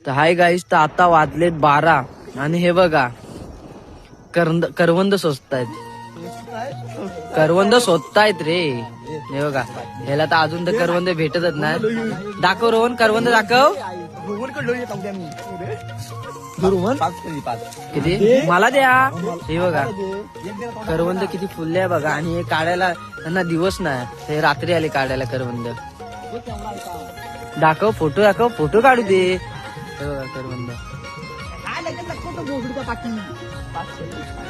तर hi guys, तर आता वाजलेत 12 आणि हे बघा करवंद सोचतायत. करवंद शोधतायत रे. हे बघा, ह्याला तर अजून तर करवंद भेटतच नाही. दाखव रोहन, करवंद दाखव. किती मला द्या. हे बघा करवंद किती फुलले आहे बघा. आणि हे काढायला त्यांना दिवस नाही, हे रात्री आले काढायला करवंद. दाखव, फोटो दाखव, फोटो काढू दे. हे बघा करवंद,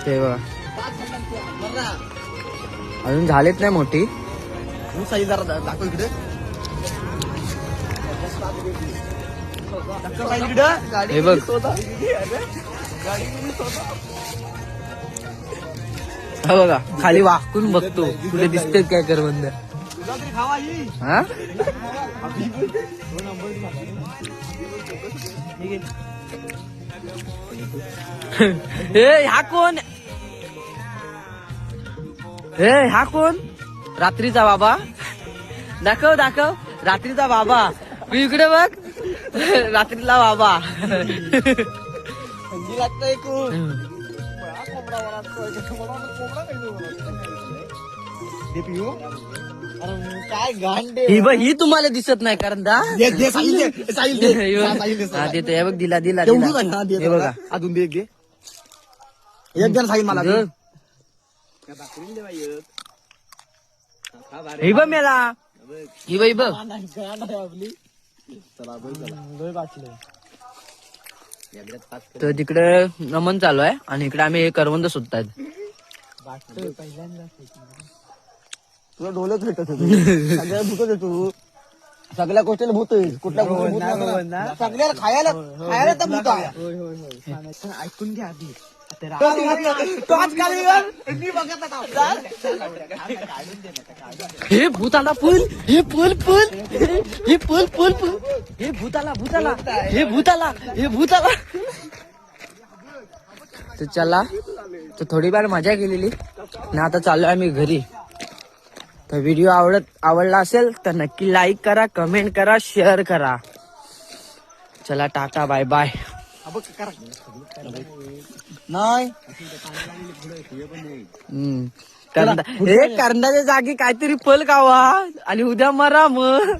ते बघा अजून झालेत नाही मोठी. दाखव इकडे. हे बघ, हा बघा खाली वाकून बघतो कुठे दिसते काय करवंद. हा ह्या कोण, ह्या कोण? रात्रीचा बाबा. दाखव दाखव, रात्रीचा बाबा. तू इकडे बघ, रात्रीला बाबा. काय गांडे ही तुम्हाला दिसत नाही कारण दा देतो. हे बघ, दिला दिला. हे बघा अजून दे, घे एक जण सांगितलं मला. ही बघ मेला, ही बघ, ही बघ. तर तिकडे नमन चालू आहे आणि इकडे आम्ही हे करवंद शोधतायत. तुला डोलच भेटत होते. सगळ्या भूतच आहे तू, सगळ्या गोष्टीला भूत आहे. कुठल्या गोष्टी सगळ्याला खायला तर भूत आहे. ऐकून घ्या आधी. हे भूताला पूल, हे पूल पूल, हे पूल पूल पूल, हे भूताला भूताला, हे भूताला, हे भूताला. तर चला, तर थोडीफार मजा केलेली ना. आता चाललो आम्ही घरी. तर व्हिडिओ आवडला असेल तर नक्की लाईक करा, कमेंट करा, शेअर करा. चला, टाटा, बाय बाय. नाही करंदाच्या जागी काहीतरी फल खावा आणि उद्या मरा मग.